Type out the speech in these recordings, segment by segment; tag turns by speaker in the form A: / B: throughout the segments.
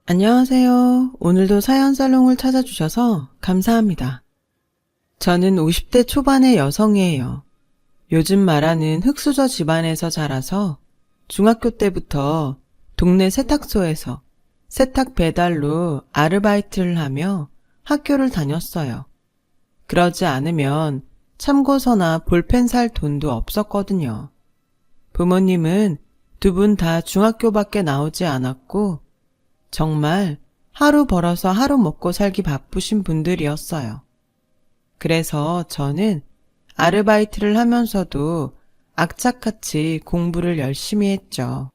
A: 안녕하세요. 오늘도 사연살롱을 찾아주셔서 감사합니다. 저는 50대 초반의 여성이에요. 요즘 말하는 흙수저 집안에서 자라서 중학교 때부터 동네 세탁소에서 세탁 배달로 아르바이트를 하며 학교를 다녔어요. 그러지 않으면 참고서나 볼펜 살 돈도 없었거든요. 부모님은 두 분 다 중학교밖에 나오지 않았고 정말 하루 벌어서 하루 먹고 살기 바쁘신 분들이었어요. 그래서 저는 아르바이트를 하면서도 악착같이 공부를 열심히 했죠.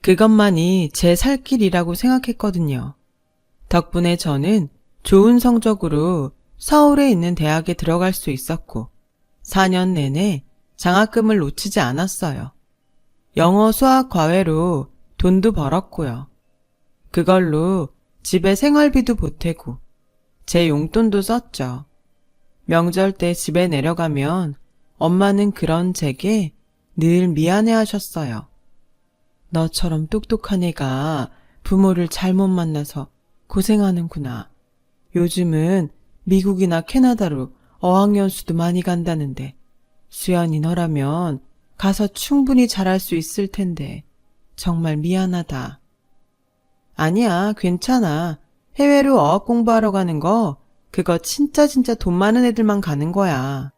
A: 그것만이 제 살 길이라고 생각했거든요. 덕분에 저는 좋은 성적으로 서울에 있는 대학에 들어갈 수 있었고 4년 내내 장학금을 놓치지 않았어요. 영어, 수학 과외로 돈도 벌었고요. 그걸로 집에 생활비도 보태고 제 용돈도 썼죠. 명절 때 집에 내려가면 엄마는 그런 제게 늘 미안해 하셨어요. 너처럼 똑똑한 애가 부모를 잘못 만나서 고생하는구나. 요즘은 미국이나 캐나다로 어학연수도 많이 간다는데 수연이 너라면 가서 충분히 잘할 수 있을 텐데 정말 미안하다. 아니야, 괜찮아. 해외로 어학 공부하러 가는 거 그거 진짜 돈 많은 애들만 가는 거야.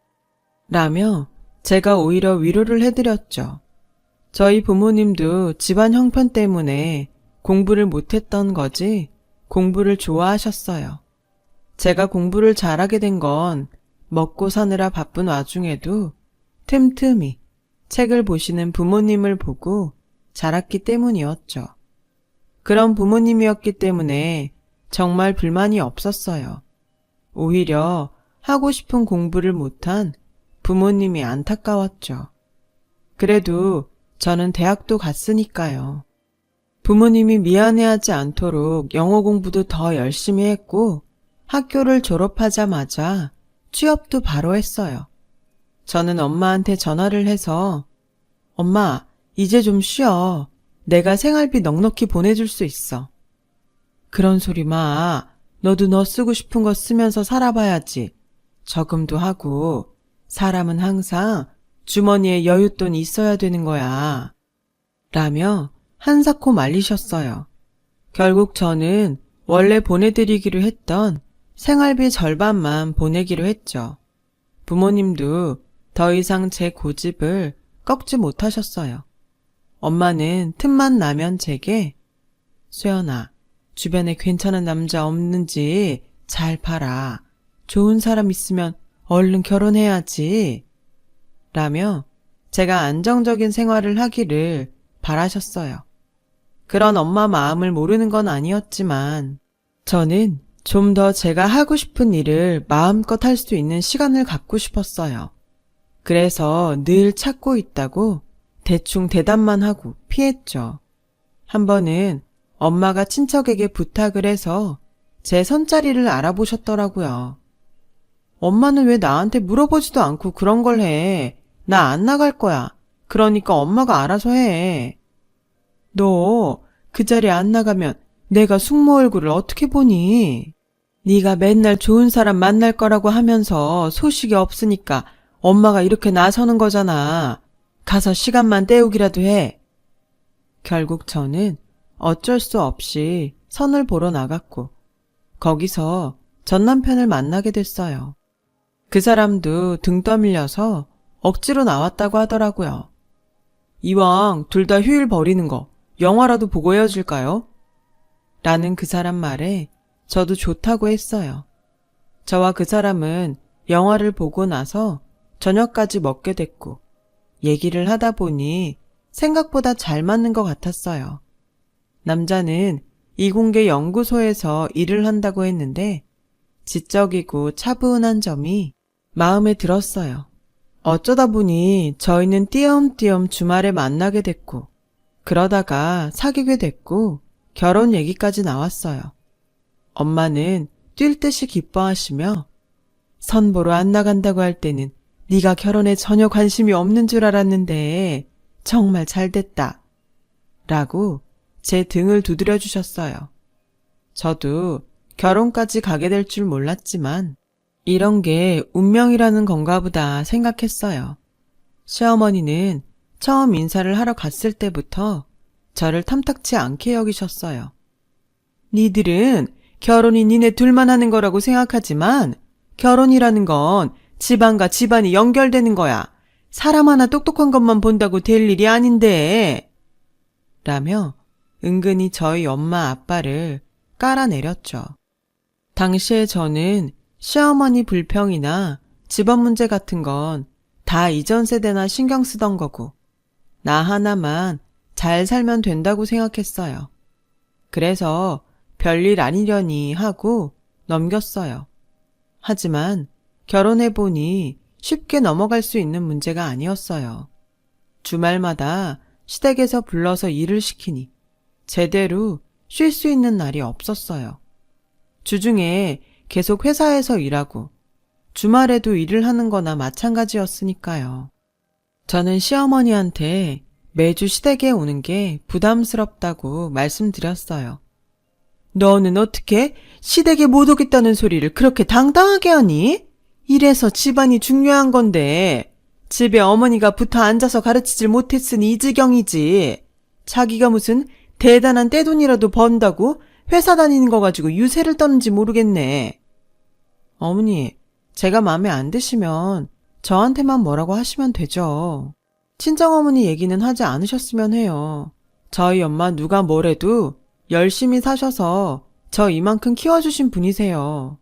A: 라며 제가 오히려 위로를 해드렸죠. 저희 부모님도 집안 형편 때문에 공부를 못했던 거지 공부를 좋아하셨어요. 제가 공부를 잘하게 된 건 먹고 사느라 바쁜 와중에도 틈틈이 책을 보시는 부모님을 보고 자랐기 때문이었죠. 그런 부모님이었기 때문에 정말 불만이 없었어요. 오히려 하고 싶은 공부를 못한 부모님이 안타까웠죠. 그래도 저는 대학도 갔으니까요. 부모님이 미안해하지 않도록 영어 공부도 더 열심히 했고 학교를 졸업하자마자 취업도 바로 했어요. 저는 엄마한테 전화를 해서 엄마, 이제 좀 쉬어. 내가 생활비 넉넉히 보내줄 수 있어. 그런 소리 마. 너도 너 쓰고 싶은 거 쓰면서 살아봐야지. 저금도 하고 사람은 항상 주머니에 여윳돈이 있어야 되는 거야. 라며 한사코 말리셨어요. 결국 저는 원래 보내드리기로 했던 생활비 절반만 보내기로 했죠. 부모님도 더 이상 제 고집을 꺾지 못하셨어요. 엄마는 틈만 나면 제게 수연아, 주변에 괜찮은 남자 없는지 잘 봐라. 좋은 사람 있으면 얼른 결혼해야지. 라며 제가 안정적인 생활을 하기를 바라셨어요. 그런 엄마 마음을 모르는 건 아니었지만 저는 좀 더 제가 하고 싶은 일을 마음껏 할 수 있는 시간을 갖고 싶었어요. 그래서 늘 찾고 있다고 대충 대답만 하고 피했죠. 한 번은 엄마가 친척에게 부탁을 해서 제 선자리를 알아보셨더라고요. 엄마는 왜 나한테 물어보지도 않고 그런 걸 해. 나 안 나갈 거야. 그러니까 엄마가 알아서 해. 너 그 자리 안 나가면 내가 숙모 얼굴을 어떻게 보니? 네가 맨날 좋은 사람 만날 거라고 하면서 소식이 없으니까 엄마가 이렇게 나서는 거잖아. 가서 시간만 때우기라도 해. 결국 저는 어쩔 수 없이 선을 보러 나갔고 거기서 전 남편을 만나게 됐어요. 그 사람도 등 떠밀려서 억지로 나왔다고 하더라고요. 이왕 둘 다 휴일 버리는 거 영화라도 보고 헤어질까요? 라는 그 사람 말에 저도 좋다고 했어요. 저와 그 사람은 영화를 보고 나서 저녁까지 먹게 됐고 얘기를 하다 보니 생각보다 잘 맞는 것 같았어요. 남자는 이공계 연구소에서 일을 한다고 했는데 지적이고 차분한 점이 마음에 들었어요. 어쩌다 보니 저희는 띄엄띄엄 주말에 만나게 됐고 그러다가 사귀게 됐고 결혼 얘기까지 나왔어요. 엄마는 뛸 듯이 기뻐하시며 선보러 안 나간다고 할 때는 네가 결혼에 전혀 관심이 없는 줄 알았는데 정말 잘 됐다. 라고 제 등을 두드려 주셨어요. 저도 결혼까지 가게 될 줄 몰랐지만 이런 게 운명이라는 건가 보다 생각했어요. 시어머니는 처음 인사를 하러 갔을 때부터 저를 탐탁치 않게 여기셨어요. 니들은 결혼이 니네 둘만 하는 거라고 생각하지만 결혼이라는 건 집안과 집안이 연결되는 거야. 사람 하나 똑똑한 것만 본다고 될 일이 아닌데. 라며 은근히 저희 엄마 아빠를 깔아내렸죠. 당시에 저는 시어머니 불평이나 집안 문제 같은 건 다 이전 세대나 신경 쓰던 거고 나 하나만 잘 살면 된다고 생각했어요. 그래서 별일 아니려니 하고 넘겼어요. 하지만 결혼해보니 쉽게 넘어갈 수 있는 문제가 아니었어요. 주말마다 시댁에서 불러서 일을 시키니 제대로 쉴 수 있는 날이 없었어요. 주중에 계속 회사에서 일하고 주말에도 일을 하는 거나 마찬가지였으니까요. 저는 시어머니한테 매주 시댁에 오는 게 부담스럽다고 말씀드렸어요. 너는 어떻게 시댁에 못 오겠다는 소리를 그렇게 당당하게 하니? 이래서 집안이 중요한 건데 집에 어머니가 붙어 앉아서 가르치질 못했으니 이 지경이지. 자기가 무슨 대단한 떼돈이라도 번다고 회사 다니는 거 가지고 유세를 떠는지 모르겠네. 어머니, 제가 마음에 안 드시면 저한테만 뭐라고 하시면 되죠. 친정어머니 얘기는 하지 않으셨으면 해요. 저희 엄마 누가 뭐래도 열심히 사셔서 저 이만큼 키워주신 분이세요.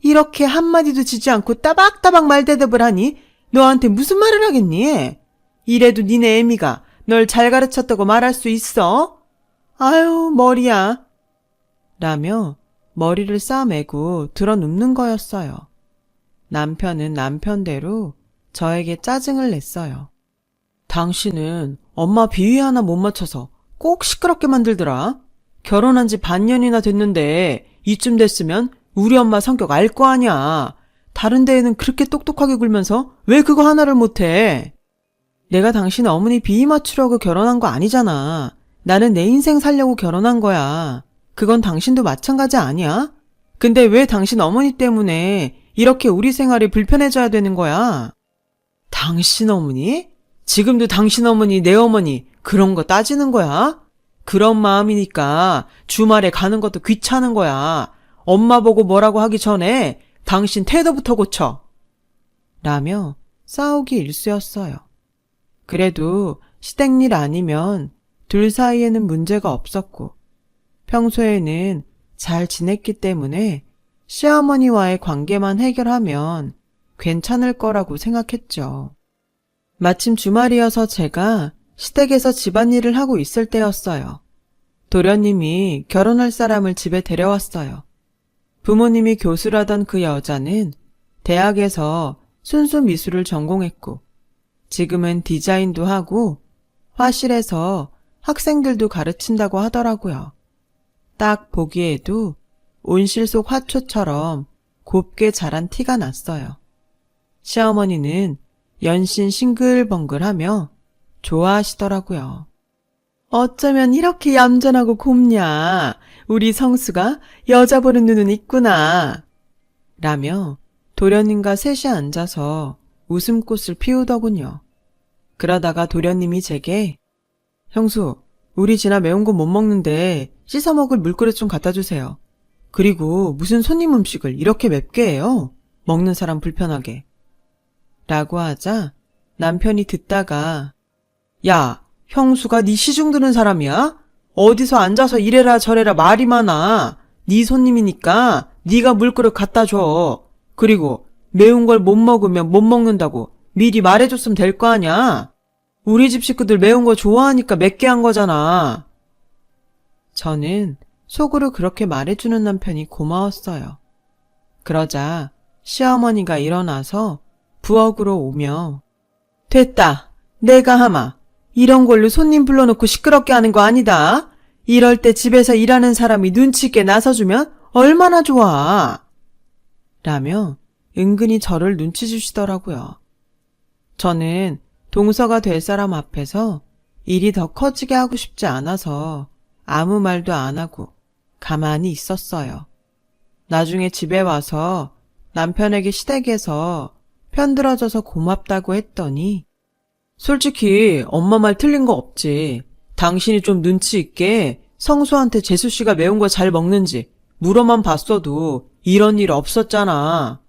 A: 이렇게 한마디도 지지 않고 따박따박 말대답을 하니 너한테 무슨 말을 하겠니? 이래도 니네 애미가 널 잘 가르쳤다고 말할 수 있어? 아유, 머리야. 라며 머리를 싸매고 드러눕는 거였어요. 남편은 남편대로 저에게 짜증을 냈어요. 당신은 엄마 비위 하나 못 맞춰서 꼭 시끄럽게 만들더라. 결혼한 지 반년이나 됐는데 이쯤 됐으면 우리 엄마 성격 알 거 아냐. 다른 데에는 그렇게 똑똑하게 굴면서 왜 그거 하나를 못해? 내가 당신 어머니 비위 맞추려고 결혼한 거 아니잖아. 나는 내 인생 살려고 결혼한 거야. 그건 당신도 마찬가지 아니야? 근데 왜 당신 어머니 때문에 이렇게 우리 생활이 불편해져야 되는 거야? 당신 어머니? 지금도 당신 어머니, 내 어머니 그런 거 따지는 거야? 그런 마음이니까 주말에 가는 것도 귀찮은 거야. 엄마 보고 뭐라고 하기 전에 당신 태도부터 고쳐. 라며 싸우기 일쑤였어요. 그래도 시댁일 아니면 둘 사이에는 문제가 없었고 평소에는 잘 지냈기 때문에 시어머니와의 관계만 해결하면 괜찮을 거라고 생각했죠. 마침 주말이어서 제가 시댁에서 집안일을 하고 있을 때였어요. 도련님이 결혼할 사람을 집에 데려왔어요. 부모님이 교수라던 그 여자는 대학에서 순수 미술을 전공했고 지금은 디자인도 하고 화실에서 학생들도 가르친다고 하더라고요. 딱 보기에도 온실 속 화초처럼 곱게 자란 티가 났어요. 시어머니는 연신 싱글벙글하며 좋아하시더라고요. 어쩌면 이렇게 얌전하고 곱냐. 우리 성수가 여자 보는 눈은 있구나. 라며 도련님과 셋이 앉아서 웃음꽃을 피우더군요. 그러다가 도련님이 제게 형수, 우리 진아 매운 거 못 먹는데 씻어 먹을 물그릇 좀 갖다 주세요. 그리고 무슨 손님 음식을 이렇게 맵게 해요? 먹는 사람 불편하게. 라고 하자 남편이 듣다가 야, 형수가 네 시중 드는 사람이야? 어디서 앉아서 이래라 저래라 말이 많아. 네 손님이니까 네가 물그릇 갖다 줘. 그리고 매운 걸 못 먹으면 못 먹는다고 미리 말해줬으면 될 거 아냐? 우리 집 식구들 매운 거 좋아하니까 맵게 한 거잖아. 저는 속으로 그렇게 말해주는 남편이 고마웠어요. 그러자 시어머니가 일어나서 부엌으로 오며 됐다. 내가 하마. 이런 걸로 손님 불러놓고 시끄럽게 하는 거 아니다. 이럴 때 집에서 일하는 사람이 눈치 있게 나서주면 얼마나 좋아. 라며 은근히 저를 눈치 주시더라고요. 저는 동서가 될 사람 앞에서 일이 더 커지게 하고 싶지 않아서 아무 말도 안 하고 가만히 있었어요. 나중에 집에 와서 남편에게 시댁에서 편들어줘서 고맙다고 했더니 솔직히 엄마 말 틀린 거 없지. 당신이 좀 눈치 있게 성수한테 재수씨가 매운 거 잘 먹는지 물어만 봤어도 이런 일 없었잖아.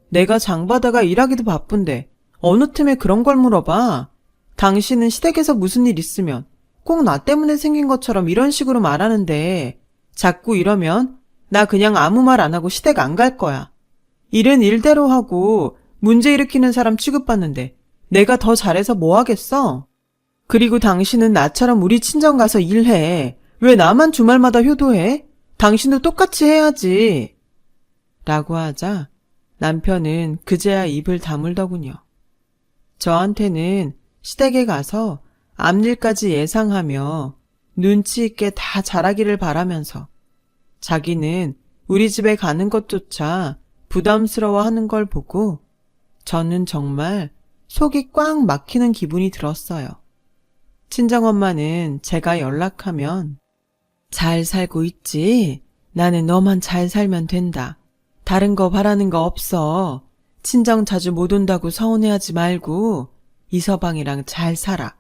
A: 내가 장바다가 일하기도 바쁜데 어느 틈에 그런 걸 물어봐. 당신은 시댁에서 무슨 일 있으면 꼭 나 때문에 생긴 것처럼 이런 식으로 말하는데 자꾸 이러면 나 그냥 아무 말 안 하고 시댁 안 갈 거야. 일은 일대로 하고 문제 일으키는 사람 취급받는데 내가 더 잘해서 뭐 하겠어? 그리고 당신은 나처럼 우리 친정 가서 일해. 왜 나만 주말마다 효도해? 당신도 똑같이 해야지. 라고 하자 남편은 그제야 입을 다물더군요. 저한테는 시댁에 가서 앞일까지 예상하며 눈치 있게 다 잘하기를 바라면서 자기는 우리 집에 가는 것조차 부담스러워하는 걸 보고 저는 정말 속이 꽉 막히는 기분이 들었어요. 친정엄마는 제가 연락하면 잘 살고 있지? 나는 너만 잘 살면 된다. 다른 거 바라는 거 없어. 친정 자주 못 온다고 서운해하지 말고 이서방이랑 잘 살아.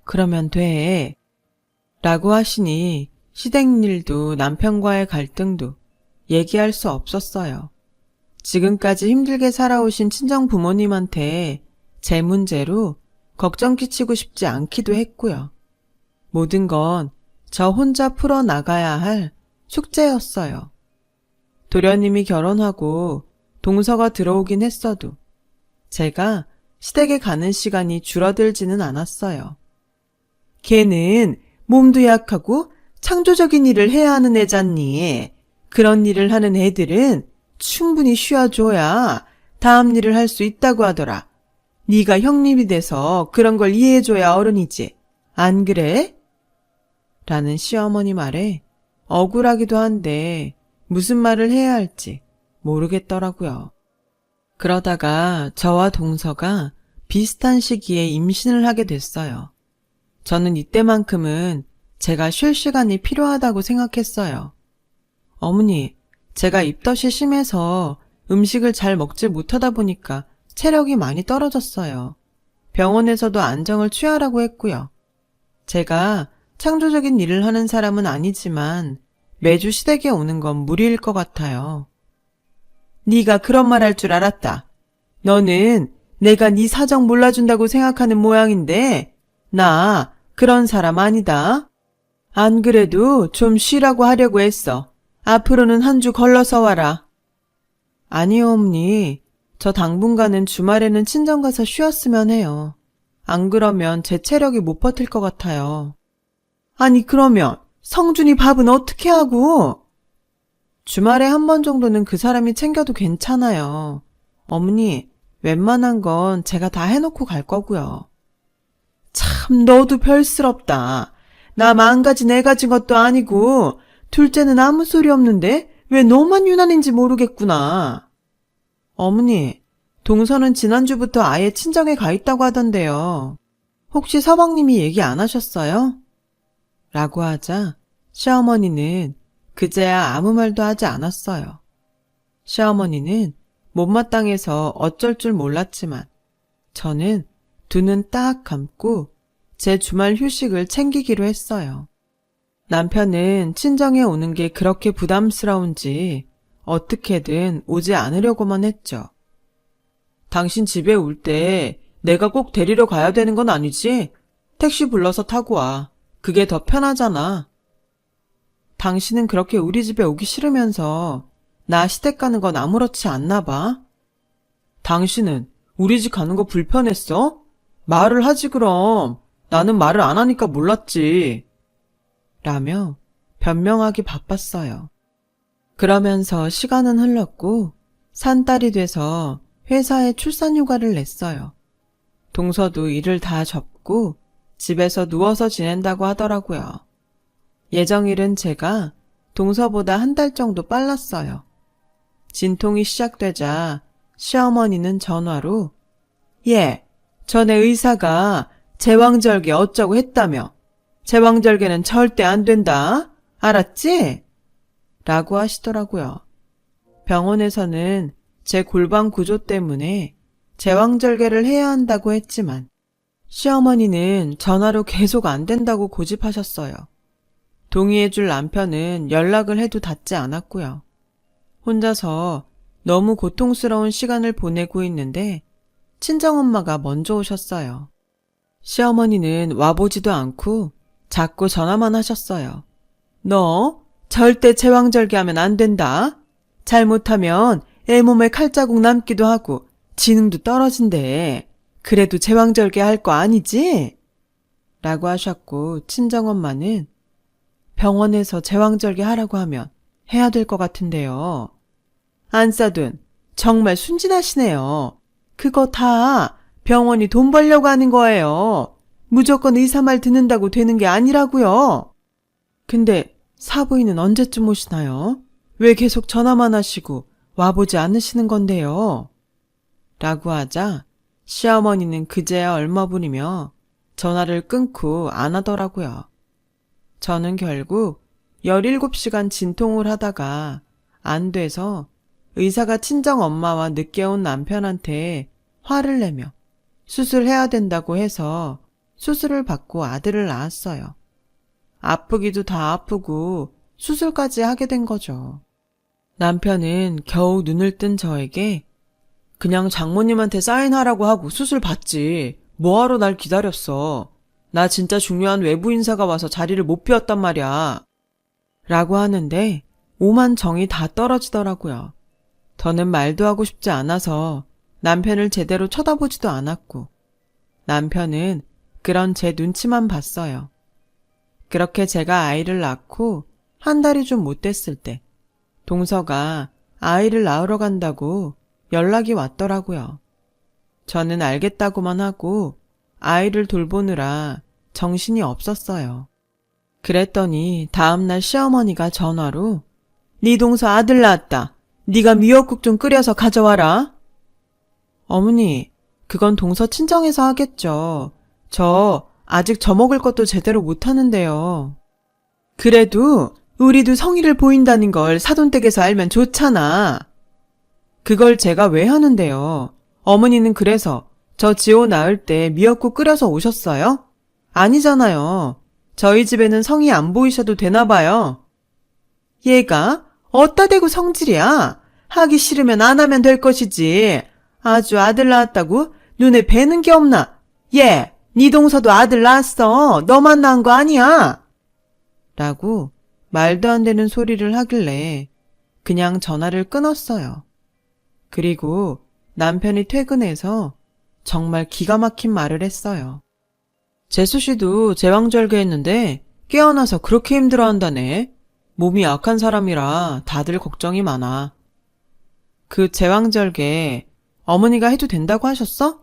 A: 그러면 돼. 라고 하시니 시댁 일도 남편과의 갈등도 얘기할 수 없었어요. 지금까지 힘들게 살아오신 친정 부모님한테 제 문제로 걱정 끼치고 싶지 않기도 했고요. 모든 건 저 혼자 풀어나가야 할 숙제였어요. 도련님이 결혼하고 동서가 들어오긴 했어도 제가 시댁에 가는 시간이 줄어들지는 않았어요. 걔는 몸도 약하고 창조적인 일을 해야 하는 애잖니. 그런 일을 하는 애들은 충분히 쉬어줘야 다음 일을 할 수 있다고 하더라. 네가 형님이 돼서 그런 걸 이해해줘야 어른이지. 안 그래? 라는 시어머니 말에 억울하기도 한데 무슨 말을 해야 할지 모르겠더라고요. 그러다가 저와 동서가 비슷한 시기에 임신을 하게 됐어요. 저는 이때만큼은 제가 쉴 시간이 필요하다고 생각했어요. 어머니, 제가 입덧이 심해서 음식을 잘 먹지 못하다 보니까 체력이 많이 떨어졌어요. 병원에서도 안정을 취하라고 했고요. 제가 창조적인 일을 하는 사람은 아니지만 매주 시댁에 오는 건 무리일 것 같아요. 네가 그런 말 할 줄 알았다. 너는 내가 네 사정 몰라준다고 생각하는 모양인데 나 그런 사람 아니다. 안 그래도 좀 쉬라고 하려고 했어. 앞으로는 한 주 걸러서 와라. 아니요, 어머니. 저 당분간은 주말에는 친정 가서 쉬었으면 해요. 안 그러면 제 체력이 못 버틸 것 같아요. 아니 그러면 성준이 밥은 어떻게 하고? 주말에 한 번 정도는 그 사람이 챙겨도 괜찮아요. 어머니, 웬만한 건 제가 다 해놓고 갈 거고요. 참 너도 별스럽다. 나 망가진 애 가진 것도 아니고 둘째는 아무 소리 없는데 왜 너만 유난인지 모르겠구나. 어머니, 동서는 지난주부터 아예 친정에 가 있다고 하던데요. 혹시 서방님이 얘기 안 하셨어요? 라고 하자 시어머니는 그제야 아무 말도 하지 않았어요. 시어머니는 못마땅해서 어쩔 줄 몰랐지만 저는 두 눈 딱 감고 제 주말 휴식을 챙기기로 했어요. 남편은 친정에 오는 게 그렇게 부담스러운지 어떻게든 오지 않으려고만 했죠. 당신 집에 올 때 내가 꼭 데리러 가야 되는 건 아니지? 택시 불러서 타고 와. 그게 더 편하잖아. 당신은 그렇게 우리 집에 오기 싫으면서 나 시댁 가는 건 아무렇지 않나 봐. 당신은 우리 집 가는 거 불편했어? 말을 하지 그럼. 나는 말을 안 하니까 몰랐지. 라며 변명하기 바빴어요. 그러면서 시간은 흘렀고 산딸이 돼서 회사에 출산휴가를 냈어요. 동서도 일을 다 접고 집에서 누워서 지낸다고 하더라고요. 예정일은 제가 동서보다 한 달 정도 빨랐어요. 진통이 시작되자 시어머니는 전화로 예, 전에 의사가 제왕절개 어쩌고 했다며. 제왕절개는 절대 안 된다. 알았지? 라고 하시더라고요. 병원에서는 제 골반 구조 때문에 제왕절개를 해야 한다고 했지만 시어머니는 전화로 계속 안 된다고 고집하셨어요. 동의해줄 남편은 연락을 해도 닿지 않았고요. 혼자서 너무 고통스러운 시간을 보내고 있는데 친정엄마가 먼저 오셨어요. 시어머니는 와보지도 않고 자꾸 전화만 하셨어요. 너 절대 제왕절개하면 안 된다. 잘못하면 애 몸에 칼자국 남기도 하고 지능도 떨어진대. 그래도 제왕절개 할 거 아니지? 라고 하셨고 친정엄마는 병원에서 제왕절개 하라고 하면 해야 될 것 같은데요. 안싸둔 정말 순진하시네요. 그거 다 병원이 돈 벌려고 하는 거예요. 무조건 의사 말 듣는다고 되는 게 아니라고요. 근데 사부인은 언제쯤 오시나요? 왜 계속 전화만 하시고 와보지 않으시는 건데요? 라고 하자 시어머니는 그제야 얼머부리며 전화를 끊고 안 하더라고요. 저는 결국 17시간 진통을 하다가 안 돼서 의사가 친정엄마와 늦게 온 남편한테 화를 내며 수술해야 된다고 해서 수술을 받고 아들을 낳았어요. 아프기도 다 아프고 수술까지 하게 된 거죠. 남편은 겨우 눈을 뜬 저에게 그냥 장모님한테 사인하라고 하고 수술 받지. 뭐하러 날 기다렸어. 나 진짜 중요한 외부 인사가 와서 자리를 못 비웠단 말이야. 라고 하는데 오만 정이 다 떨어지더라고요. 더는 말도 하고 싶지 않아서 남편을 제대로 쳐다보지도 않았고 남편은 그런 제 눈치만 봤어요. 그렇게 제가 아이를 낳고 한 달이 좀 못 됐을 때 동서가 아이를 낳으러 간다고 연락이 왔더라고요. 저는 알겠다고만 하고 아이를 돌보느라 정신이 없었어요. 그랬더니 다음날 시어머니가 전화로 네 동서 아들 낳았다. 네가 미역국 좀 끓여서 가져와라. 어머니, 그건 동서 친정에서 하겠죠. 저 아직 저먹을 것도 제대로 못하는데요. 그래도 우리도 성의를 보인다는 걸 사돈댁에서 알면 좋잖아. 그걸 제가 왜 하는데요? 어머니는 그래서 저 지호 낳을 때 미역국 끓여서 오셨어요? 아니잖아요. 저희 집에는 성의 안 보이셔도 되나 봐요. 얘가 어따 대고 성질이야. 하기 싫으면 안 하면 될 것이지. 아주 아들 낳았다고 눈에 뵈는 게 없나. 얘, 네 동서도 아들 낳았어. 너만 낳은 거 아니야. 라고 말도 안 되는 소리를 하길래 그냥 전화를 끊었어요. 그리고 남편이 퇴근해서 정말 기가 막힌 말을 했어요. 재수 씨도 제왕절개 했는데 깨어나서 그렇게 힘들어한다네. 몸이 약한 사람이라 다들 걱정이 많아. 그 제왕절개 어머니가 해도 된다고 하셨어?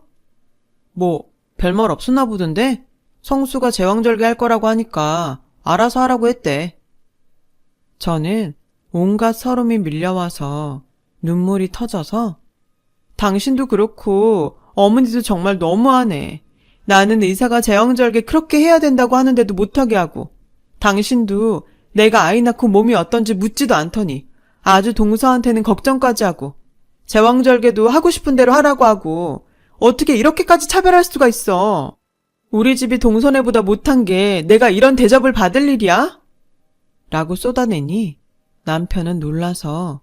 A: 뭐 별말 없었나 보던데 성수가 제왕절개 할 거라고 하니까 알아서 하라고 했대. 저는 온갖 서름이 밀려와서 눈물이 터져서 당신도 그렇고 어머니도 정말 너무하네. 나는 의사가 제왕절개 그렇게 해야 된다고 하는데도 못하게 하고 당신도 내가 아이 낳고 몸이 어떤지 묻지도 않더니 아주 동서한테는 걱정까지 하고 제왕절개도 하고 싶은 대로 하라고 하고 어떻게 이렇게까지 차별할 수가 있어. 우리 집이 동서네보다 못한 게 내가 이런 대접을 받을 일이야? 라고 쏟아내니 남편은 놀라서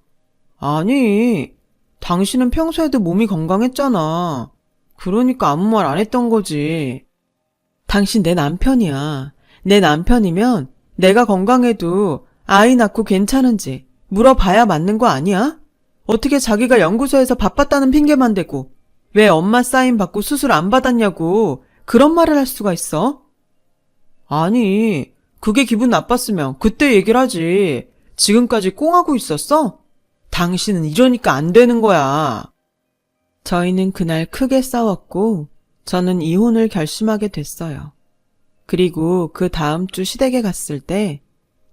A: 아니, 당신은 평소에도 몸이 건강했잖아. 그러니까 아무 말 안 했던 거지. 당신 내 남편이야. 내 남편이면 내가 건강해도 아이 낳고 괜찮은지 물어봐야 맞는 거 아니야? 어떻게 자기가 연구소에서 바빴다는 핑계만 대고 왜 엄마 사인 받고 수술 안 받았냐고 그런 말을 할 수가 있어? 아니, 그게 기분 나빴으면 그때 얘기를 하지. 지금까지 꽁하고 있었어? 당신은 이러니까 안 되는 거야. 저희는 그날 크게 싸웠고 저는 이혼을 결심하게 됐어요. 그리고 그 다음 주 시댁에 갔을 때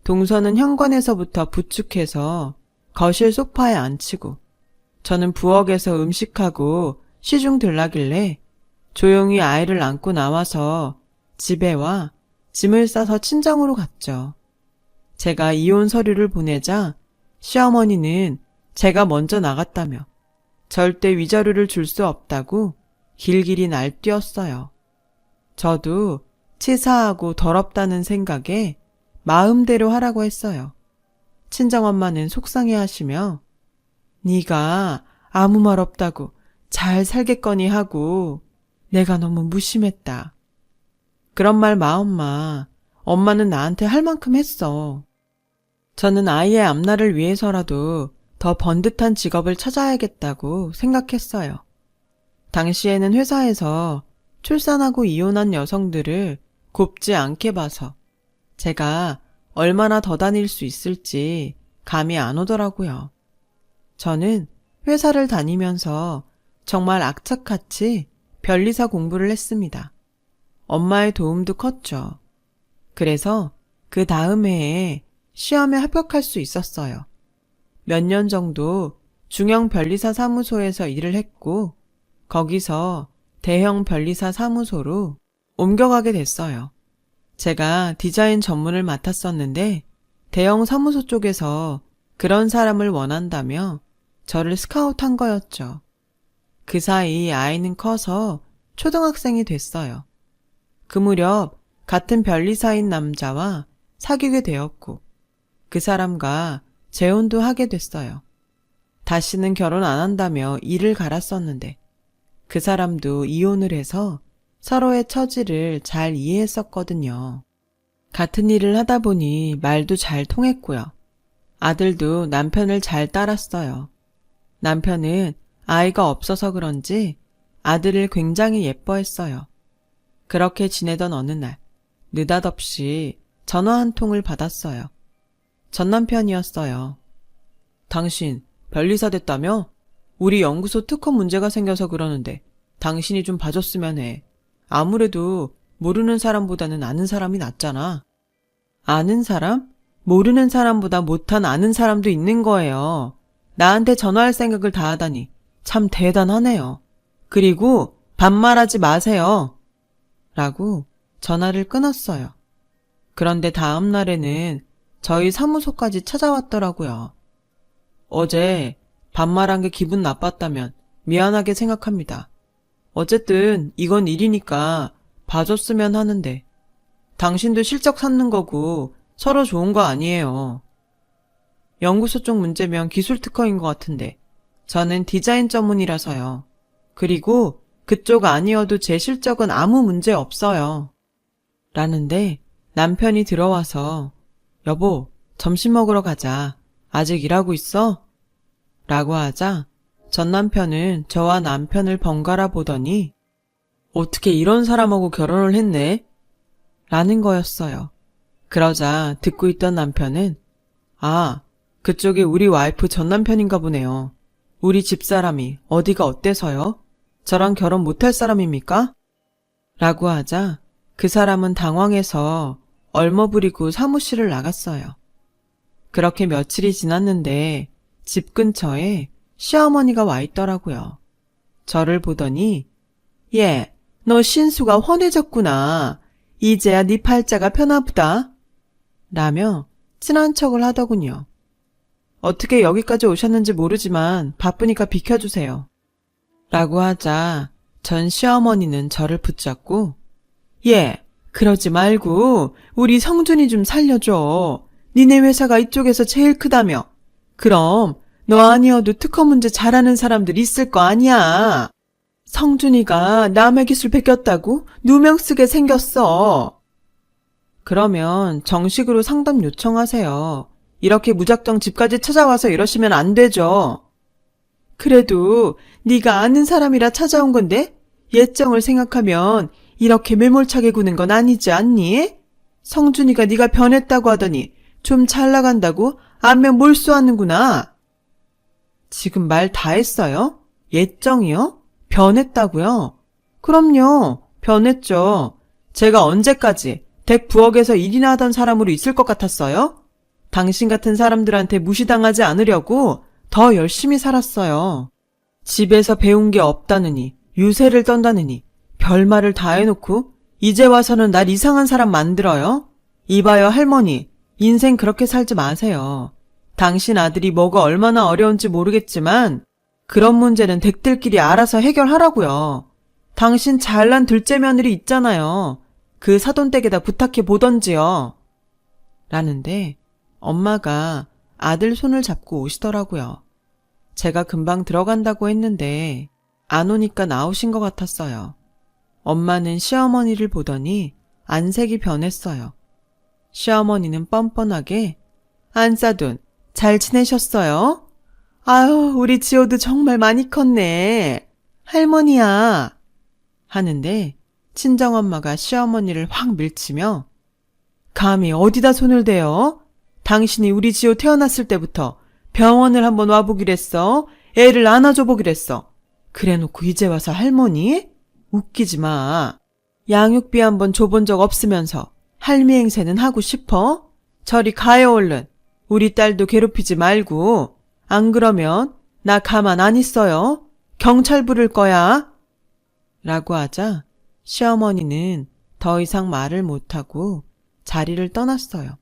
A: 동서는 현관에서부터 부축해서 거실 소파에 앉히고 저는 부엌에서 음식하고 시중 들라길래 조용히 아이를 안고 나와서 집에 와 짐을 싸서 친정으로 갔죠. 제가 이혼 서류를 보내자 시어머니는 제가 먼저 나갔다며 절대 위자료를 줄 수 없다고 길길이 날뛰었어요. 저도 치사하고 더럽다는 생각에 마음대로 하라고 했어요. 친정엄마는 속상해하시며 네가 아무 말 없다고 잘 살겠거니 하고 내가 너무 무심했다. 그런 말 마, 엄마. 엄마는 나한테 할 만큼 했어. 저는 아이의 앞날을 위해서라도 더 번듯한 직업을 찾아야겠다고 생각했어요. 당시에는 회사에서 출산하고 이혼한 여성들을 곱지 않게 봐서 제가 얼마나 더 다닐 수 있을지 감이 안 오더라고요. 저는 회사를 다니면서 정말 악착같이 변리사 공부를 했습니다. 엄마의 도움도 컸죠. 그래서 그 다음 해에 시험에 합격할 수 있었어요. 몇 년 정도 중형 변리사 사무소에서 일을 했고 거기서 대형 변리사 사무소로 옮겨가게 됐어요. 제가 디자인 전문을 맡았었는데 대형 사무소 쪽에서 그런 사람을 원한다며 저를 스카우트한 거였죠. 그 사이 아이는 커서 초등학생이 됐어요. 그 무렵 같은 변리사인 남자와 사귀게 되었고 그 사람과 재혼도 하게 됐어요. 다시는 결혼 안 한다며 일을 갈았었는데 그 사람도 이혼을 해서 서로의 처지를 잘 이해했었거든요. 같은 일을 하다 보니 말도 잘 통했고요. 아들도 남편을 잘 따랐어요. 남편은 아이가 없어서 그런지 아들을 굉장히 예뻐했어요. 그렇게 지내던 어느 날 느닷없이 전화 한 통을 받았어요. 전 남편이었어요. 당신 변리사 됐다며? 우리 연구소 특허 문제가 생겨서 그러는데 당신이 좀 봐줬으면 해. 아무래도 모르는 사람보다는 아는 사람이 낫잖아. 아는 사람? 모르는 사람보다 못한 아는 사람도 있는 거예요. 나한테 전화할 생각을 다 하다니 참 대단하네요. 그리고 반말하지 마세요. 라고 전화를 끊었어요. 그런데 다음 날에는 저희 사무소까지 찾아왔더라고요. 어제 반말한 게 기분 나빴다면 미안하게 생각합니다. 어쨌든 이건 일이니까 봐줬으면 하는데 당신도 실적 쌓는 거고 서로 좋은 거 아니에요. 연구소 쪽 문제면 기술 특허인 것 같은데 저는 디자인 전문이라서요. 그리고 그쪽 아니어도 제 실적은 아무 문제 없어요. 라는데 남편이 들어와서 여보, 점심 먹으러 가자. 아직 일하고 있어? 라고 하자 전 남편은 저와 남편을 번갈아 보더니 어떻게 이런 사람하고 결혼을 했네? 라는 거였어요. 그러자 듣고 있던 남편은 아, 그쪽이 우리 와이프 전 남편인가 보네요. 우리 집사람이 어디가 어때서요? 저랑 결혼 못할 사람입니까? 라고 하자 그 사람은 당황해서 얼머부리고 사무실을 나갔어요. 그렇게 며칠이 지났는데 집 근처에 시어머니가 와 있더라고요. 저를 보더니 얘, 너 신수가 훤해졌구나. 이제야 네 팔자가 펴나보다. 라며 친한 척을 하더군요. 어떻게 여기까지 오셨는지 모르지만 바쁘니까 비켜주세요. 라고 하자 전 시어머니는 저를 붙잡고 얘, 그러지 말고 우리 성준이 좀 살려줘. 니네 회사가 이쪽에서 제일 크다며. 그럼 너 아니어도 특허 문제 잘하는 사람들 있을 거 아니야. 성준이가 남의 기술 베꼈다고 누명 쓰게 생겼어. 그러면 정식으로 상담 요청하세요. 이렇게 무작정 집까지 찾아와서 이러시면 안 되죠. 그래도 네가 아는 사람이라 찾아온 건데 예정을 생각하면 이렇게 매몰차게 구는 건 아니지 않니? 성준이가 네가 변했다고 하더니 좀 잘 나간다고 안면 몰수하는구나. 지금 말 다 했어요? 예정이요? 변했다고요? 그럼요. 변했죠. 제가 언제까지 댁 부엌에서 일이나 하던 사람으로 있을 것 같았어요? 당신 같은 사람들한테 무시당하지 않으려고 더 열심히 살았어요. 집에서 배운 게 없다느니 유세를 떤다느니 별말을 다 해놓고 이제 와서는 날 이상한 사람 만들어요? 이봐요 할머니, 인생 그렇게 살지 마세요. 당신 아들이 뭐가 얼마나 어려운지 모르겠지만 그런 문제는 댁들끼리 알아서 해결하라고요. 당신 잘난 둘째 며느리 있잖아요. 그 사돈댁에다 부탁해 보던지요. 라는데 엄마가 아들 손을 잡고 오시더라고요. 제가 금방 들어간다고 했는데 안 오니까 나오신 것 같았어요. 엄마는 시어머니를 보더니 안색이 변했어요. 시어머니는 뻔뻔하게 안사돈 잘 지내셨어요? 아유, 우리 지호도 정말 많이 컸네. 할머니야. 하는데 친정엄마가 시어머니를 확 밀치며 감히 어디다 손을 대요? 당신이 우리 지호 태어났을 때부터 병원을 한번 와보기랬어. 애를 안아줘 보기랬어. 그래놓고 이제 와서 할머니? 웃기지 마. 양육비 한번 줘본 적 없으면서 할미 행세는 하고 싶어? 저리 가요 얼른. 우리 딸도 괴롭히지 말고. 안 그러면 나 가만 안 있어요. 경찰 부를 거야. 라고 하자 시어머니는 더 이상 말을 못하고 자리를 떠났어요.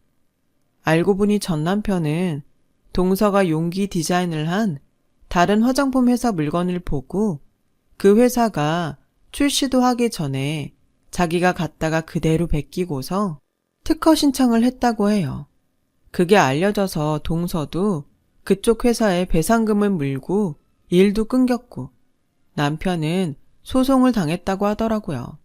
A: 알고 보니 전 남편은 동서가 용기 디자인을 한 다른 화장품 회사 물건을 보고 그 회사가 출시도 하기 전에 자기가 갖다가 그대로 베끼고서 특허 신청을 했다고 해요. 그게 알려져서 동서도 그쪽 회사에 배상금을 물고 일도 끊겼고 남편은 소송을 당했다고 하더라고요.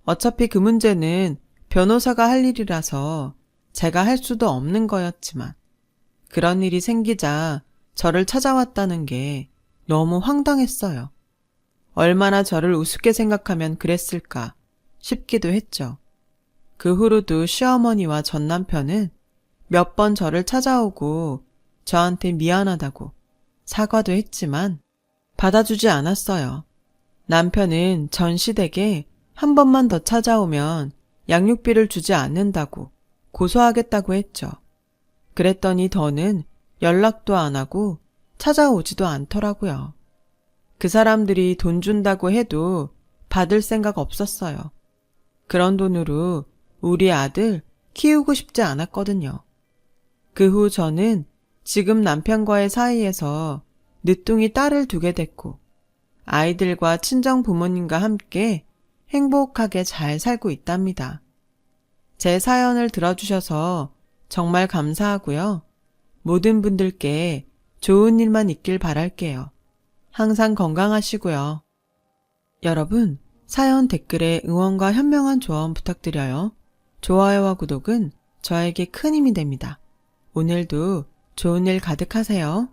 A: 어차피 그 문제는 변호사가 할 일이라서 제가 할 수도 없는 거였지만 그런 일이 생기자 저를 찾아왔다는 게 너무 황당했어요. 얼마나 저를 우습게 생각하면 그랬을까 싶기도 했죠. 그 후로도 시어머니와 전 남편은 몇 번 저를 찾아오고 저한테 미안하다고 사과도 했지만 받아주지 않았어요. 남편은 전 시댁에 한 번만 더 찾아오면 양육비를 주지 않는다고 고소하겠다고 했죠. 그랬더니 더는 연락도 안 하고 찾아오지도 않더라고요. 그 사람들이 돈 준다고 해도 받을 생각 없었어요. 그런 돈으로 우리 아들 키우고 싶지 않았거든요. 그 후 저는 지금 남편과의 사이에서 늦둥이 딸을 두게 됐고 아이들과 친정 부모님과 함께 행복하게 잘 살고 있답니다. 제 사연을 들어주셔서 정말 감사하고요. 모든 분들께 좋은 일만 있길 바랄게요. 항상 건강하시고요. 여러분, 사연 댓글에 응원과 현명한 조언 부탁드려요. 좋아요와 구독은 저에게 큰 힘이 됩니다. 오늘도 좋은 일 가득하세요.